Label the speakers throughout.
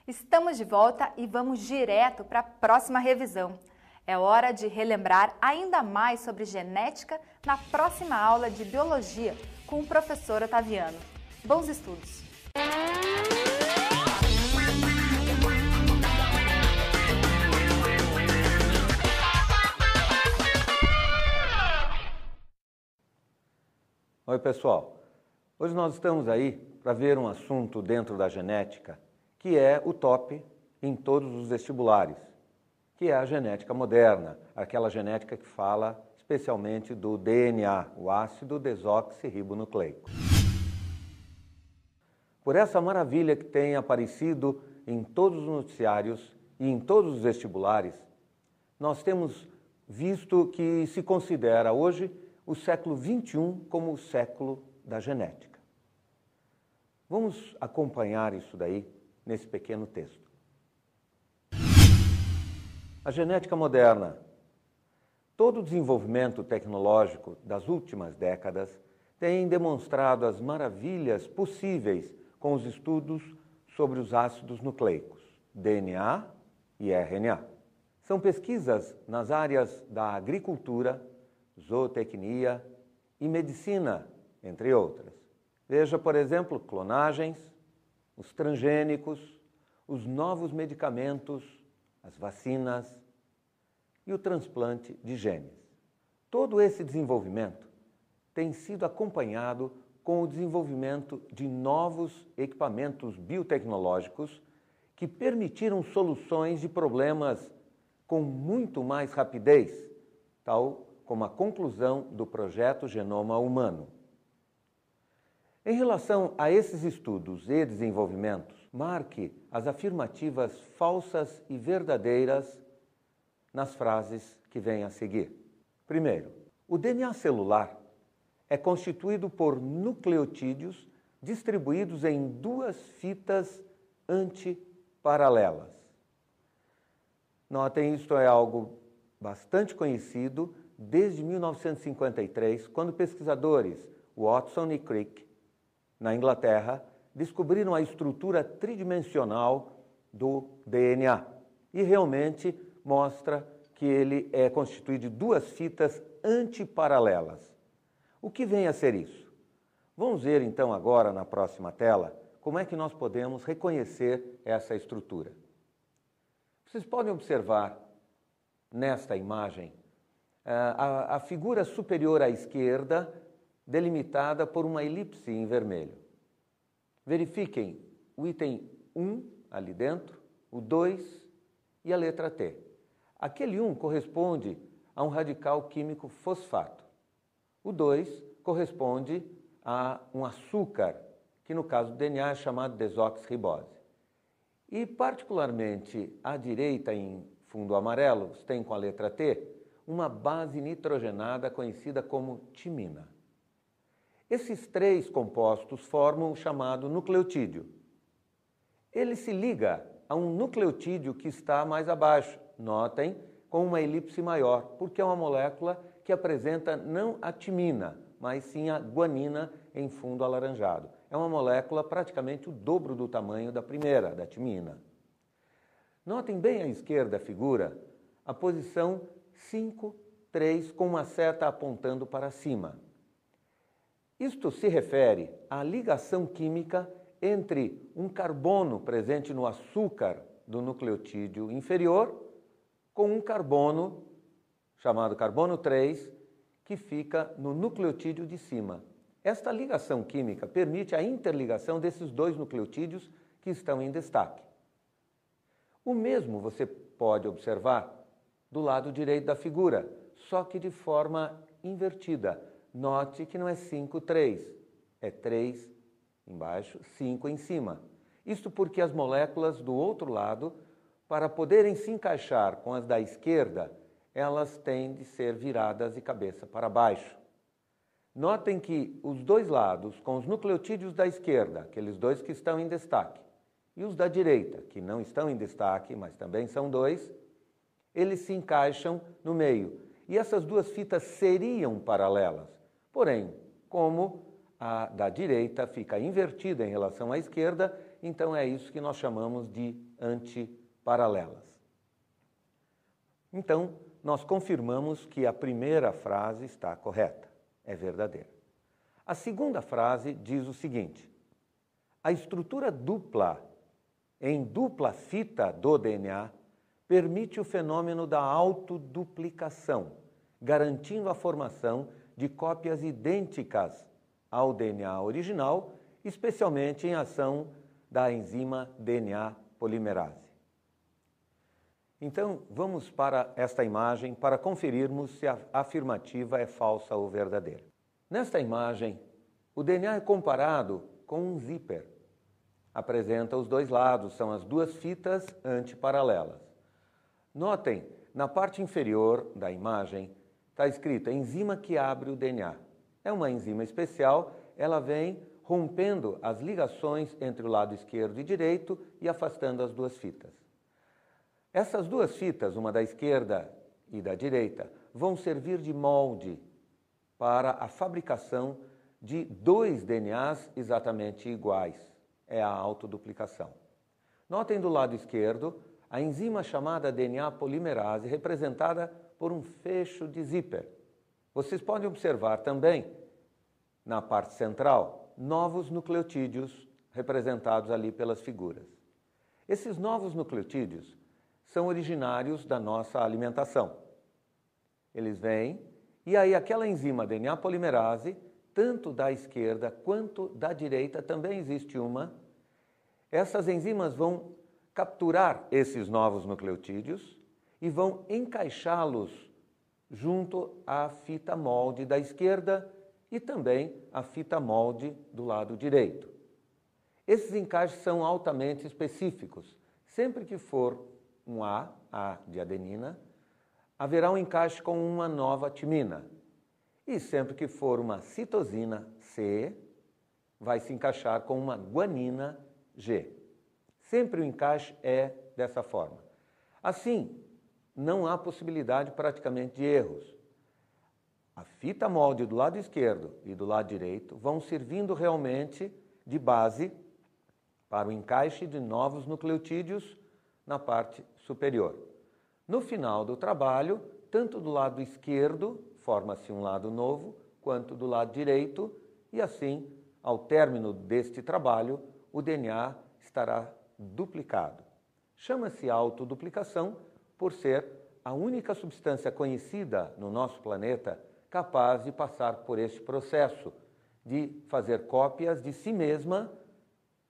Speaker 1: Estamos de volta e vamos direto para a próxima revisão. É hora de relembrar ainda mais sobre genética na próxima aula de Biologia com o professor Otaviano. Bons estudos!
Speaker 2: Oi, pessoal. Hoje nós estamos aí para ver um assunto dentro da genética que é o top em todos os vestibulares, que é a genética moderna, aquela genética que fala especialmente do DNA, o ácido desoxirribonucleico. Por essa maravilha que tem aparecido em todos os noticiários e em todos os vestibulares, nós temos visto que se considera hoje o século XXI como o século da genética. Vamos acompanhar isso daí nesse pequeno texto. A genética moderna. Todo o desenvolvimento tecnológico das últimas décadas tem demonstrado as maravilhas possíveis com os estudos sobre os ácidos nucleicos, DNA e RNA. São pesquisas nas áreas da agricultura, zootecnia e medicina, entre outras. Veja, por exemplo, clonagens, os transgênicos, os novos medicamentos, as vacinas e o transplante de genes. Todo esse desenvolvimento tem sido acompanhado com o desenvolvimento de novos equipamentos biotecnológicos que permitiram soluções de problemas com muito mais rapidez, tal como a conclusão do projeto Genoma Humano. Em relação a esses estudos e desenvolvimentos, marque as afirmativas falsas e verdadeiras nas frases que vêm a seguir. Primeiro, o DNA celular é constituído por nucleotídeos distribuídos em duas fitas antiparalelas. Notem, isto é algo bastante conhecido desde 1953, quando pesquisadores Watson e Crick, na Inglaterra, descobriram a estrutura tridimensional do DNA e realmente mostra que ele é constituído de duas fitas antiparalelas. O que vem a ser isso? Vamos ver então agora na próxima tela como é que nós podemos reconhecer essa estrutura. Vocês podem observar nesta imagem a figura superior à esquerda delimitada por uma elipse em vermelho. Verifiquem o item 1 ali dentro, o 2 e a letra T. Aquele 1 corresponde a um radical químico fosfato. O 2 corresponde a um açúcar, que no caso do DNA é chamado desoxirribose. E particularmente à direita, em fundo amarelo, tem com a letra T, uma base nitrogenada conhecida como timina. Esses três compostos formam o chamado nucleotídeo. Ele se liga a um nucleotídeo que está mais abaixo, notem, com uma elipse maior, porque é uma molécula que apresenta não a timina, mas sim a guanina em fundo alaranjado. É uma molécula praticamente o dobro do tamanho da primeira, da timina. Notem bem à esquerda da figura a posição 5, 3, com uma seta apontando para cima. Isto se refere à ligação química entre um carbono presente no açúcar do nucleotídeo inferior com um carbono, chamado carbono 3, que fica no nucleotídeo de cima. Esta ligação química permite a interligação desses dois nucleotídeos que estão em destaque. O mesmo você pode observar do lado direito da figura, só que de forma invertida. Note que não é 5, 3, é 3 embaixo, 5 em cima. Isto porque as moléculas do outro lado, para poderem se encaixar com as da esquerda, elas têm de ser viradas de cabeça para baixo. Notem que os dois lados, com os nucleotídeos da esquerda, aqueles dois que estão em destaque, e os da direita, que não estão em destaque, mas também são dois, eles se encaixam no meio. E essas duas fitas seriam paralelas. Porém, como a da direita fica invertida em relação à esquerda, então é isso que nós chamamos de antiparalelas. Então, nós confirmamos que a primeira frase está correta, é verdadeira. A segunda frase diz o seguinte: a estrutura dupla em dupla fita do DNA permite o fenômeno da autoduplicação, garantindo a formação de cópias idênticas ao DNA original, especialmente em ação da enzima DNA polimerase. Então, vamos para esta imagem para conferirmos se a afirmativa é falsa ou verdadeira. Nesta imagem, o DNA é comparado com um zíper. Apresenta os dois lados, são as duas fitas antiparalelas. Notem, na parte inferior da imagem está escrito enzima que abre o DNA. É uma enzima especial, ela vem rompendo as ligações entre o lado esquerdo e direito e afastando as duas fitas. Essas duas fitas, uma da esquerda e da direita, vão servir de molde para a fabricação de dois DNAs exatamente iguais. É a autoduplicação. Notem do lado esquerdo a enzima chamada DNA polimerase, representada por um fecho de zíper. Vocês podem observar também, na parte central, novos nucleotídeos representados ali pelas figuras. Esses novos nucleotídeos são originários da nossa alimentação. Eles vêm, e aí aquela enzima DNA polimerase, tanto da esquerda quanto da direita, também existe uma. Essas enzimas vão capturar esses novos nucleotídeos e vão encaixá-los junto à fita molde da esquerda e também à fita molde do lado direito. Esses encaixes são altamente específicos. Sempre que for um A de adenina, haverá um encaixe com uma nova timina. E sempre que for uma citosina C, vai se encaixar com uma guanina G. Sempre o encaixe é dessa forma. Assim, não há possibilidade praticamente de erros. A fita molde do lado esquerdo e do lado direito vão servindo realmente de base para o encaixe de novos nucleotídeos na parte superior. No final do trabalho, tanto do lado esquerdo forma-se um lado novo, quanto do lado direito, e assim, ao término deste trabalho, o DNA estará duplicado. Chama-se autoduplicação por ser a única substância conhecida no nosso planeta capaz de passar por este processo de fazer cópias de si mesma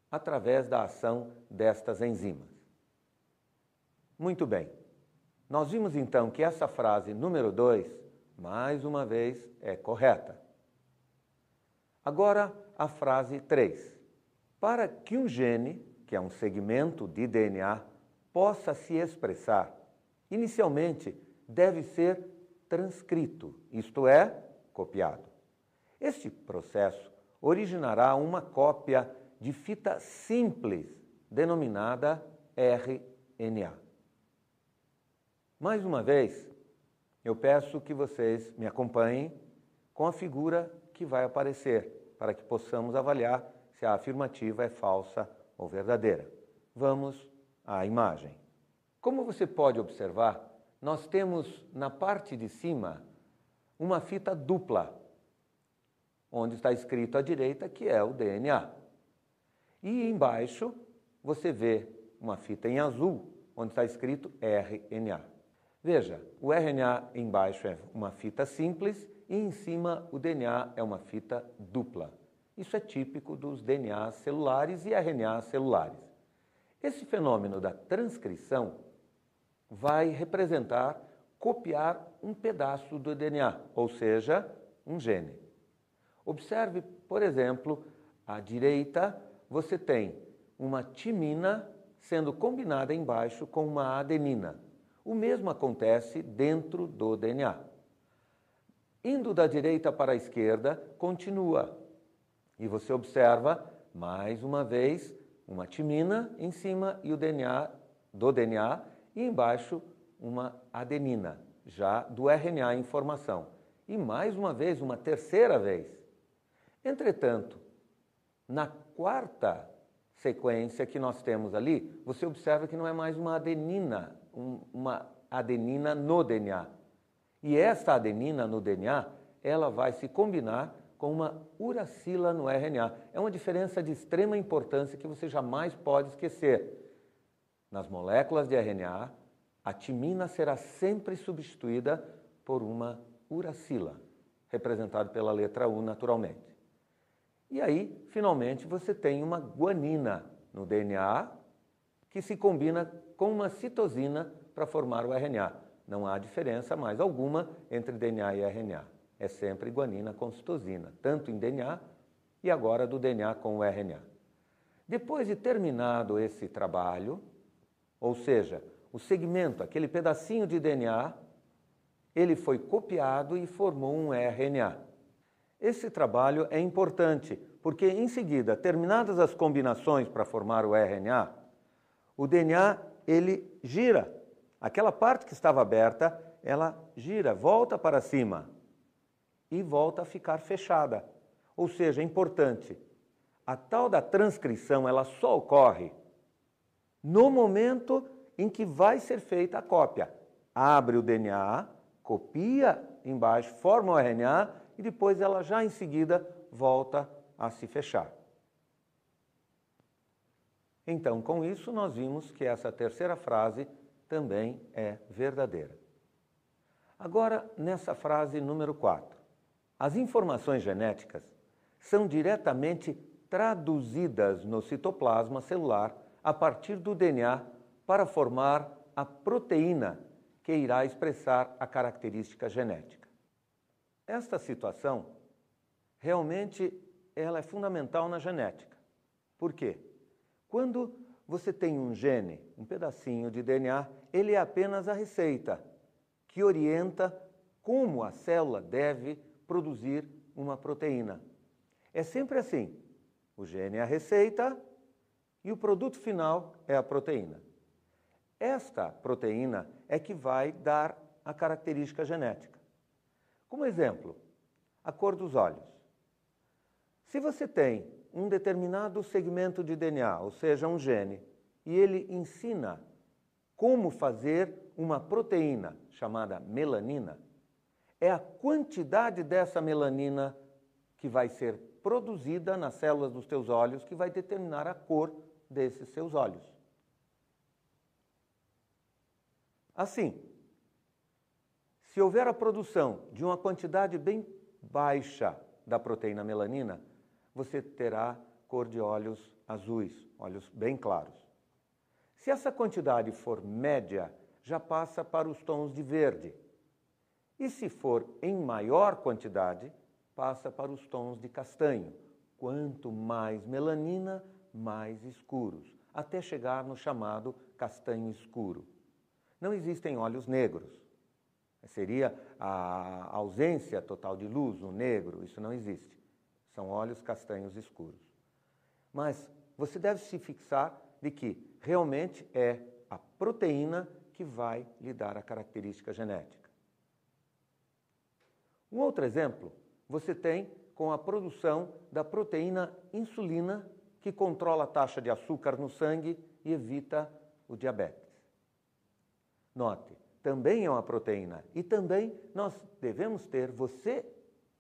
Speaker 2: através da ação destas enzimas. Muito bem. Nós vimos então que essa frase número 2, mais uma vez, é correta. Agora, a frase 3. Para que um gene, que é um segmento de DNA, possa se expressar, inicialmente deve ser transcrito, isto é, copiado. Este processo originará uma cópia de fita simples, denominada RNA. Mais uma vez, eu peço que vocês me acompanhem com a figura que vai aparecer, para que possamos avaliar se a afirmativa é falsa ou verdadeira. Vamos à imagem. Como você pode observar, nós temos na parte de cima uma fita dupla, onde está escrito à direita que é o DNA. E embaixo você vê uma fita em azul, onde está escrito RNA. Veja, o RNA embaixo é uma fita simples e em cima o DNA é uma fita dupla. Isso é típico dos DNAs celulares e RNAs celulares. Esse fenômeno da transcrição vai representar copiar um pedaço do DNA, ou seja, um gene. Observe, por exemplo, à direita você tem uma timina sendo combinada embaixo com uma adenina. O mesmo acontece dentro do DNA. Indo da direita para a esquerda, continua. E você observa, mais uma vez, uma timina em cima e o DNA e embaixo uma adenina, já do RNA em formação. E mais uma vez, uma terceira vez. Entretanto, na quarta sequência que nós temos ali, você observa que não é mais uma adenina no DNA. E esta adenina no DNA, ela vai se combinar com uma uracila no RNA. É uma diferença de extrema importância que você jamais pode esquecer. Nas moléculas de RNA, a timina será sempre substituída por uma uracila, representada pela letra U naturalmente. E aí, finalmente, você tem uma guanina no DNA que se combina com uma citosina para formar o RNA. Não há diferença mais alguma entre DNA e RNA. É sempre guanina com citosina, tanto em DNA e agora do DNA com o RNA. Depois de terminado esse trabalho, ou seja, o segmento, aquele pedacinho de DNA, ele foi copiado e formou um RNA. Esse trabalho é importante, porque em seguida, terminadas as combinações para formar o RNA, o DNA ele gira. Aquela parte que estava aberta, ela gira, volta para cima e volta a ficar fechada. Ou seja, é importante, a tal da transcrição, ela só ocorre no momento em que vai ser feita a cópia. Abre o DNA, copia embaixo, forma o RNA e depois ela já em seguida volta a se fechar. Então, com isso, nós vimos que essa terceira frase também é verdadeira. Agora, nessa frase número 4. As informações genéticas são diretamente traduzidas no citoplasma celular a partir do DNA para formar a proteína que irá expressar a característica genética. Esta situação, realmente, ela é fundamental na genética. Por quê? Quando você tem um gene, um pedacinho de DNA, ele é apenas a receita que orienta como a célula deve produzir uma proteína. É sempre assim. O gene é a receita e o produto final é a proteína. Esta proteína é que vai dar a característica genética. Como exemplo, a cor dos olhos. Se você tem um determinado segmento de DNA, ou seja, um gene, e ele ensina como fazer uma proteína chamada melanina, é a quantidade dessa melanina que vai ser produzida nas células dos teus olhos que vai determinar a cor desses seus olhos. Assim, se houver a produção de uma quantidade bem baixa da proteína melanina, você terá cor de olhos azuis, olhos bem claros. Se essa quantidade for média, já passa para os tons de verde. E se for em maior quantidade, passa para os tons de castanho. Quanto mais melanina, mais escuros, até chegar no chamado castanho escuro. Não existem olhos negros. Seria a ausência total de luz, o negro, isso não existe. São olhos castanhos escuros. Mas você deve se fixar de que realmente é a proteína que vai lhe dar a característica genética. Um outro exemplo você tem com a produção da proteína insulina, que controla a taxa de açúcar no sangue e evita o diabetes. Note, também é uma proteína e também nós devemos ter, você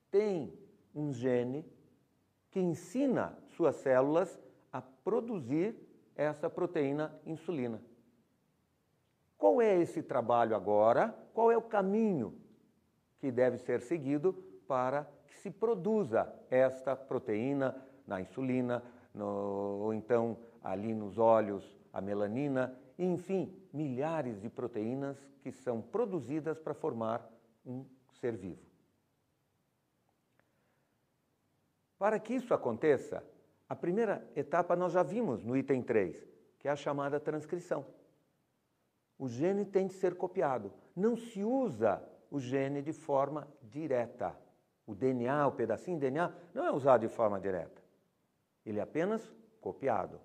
Speaker 2: tem um gene que ensina suas células a produzir essa proteína insulina. Qual é esse trabalho agora? Qual é o caminho que deve ser seguido para que se produza esta proteína na insulina, ou então ali nos olhos a melanina, e, enfim, milhares de proteínas que são produzidas para formar um ser vivo. Para que isso aconteça, a primeira etapa nós já vimos no item 3, que é a chamada transcrição. O gene tem de ser copiado. Não se usa o gene de forma direta. O DNA, o pedacinho de DNA, não é usado de forma direta. Ele é apenas copiado.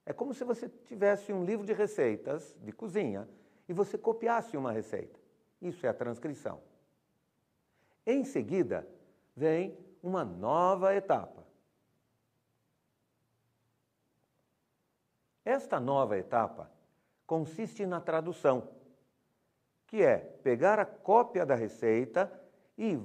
Speaker 2: É como se você tivesse um livro de receitas de cozinha e você copiasse uma receita. Isso é a transcrição. Em seguida, vem uma nova etapa. Esta nova etapa consiste na tradução, que é pegar a cópia da receita e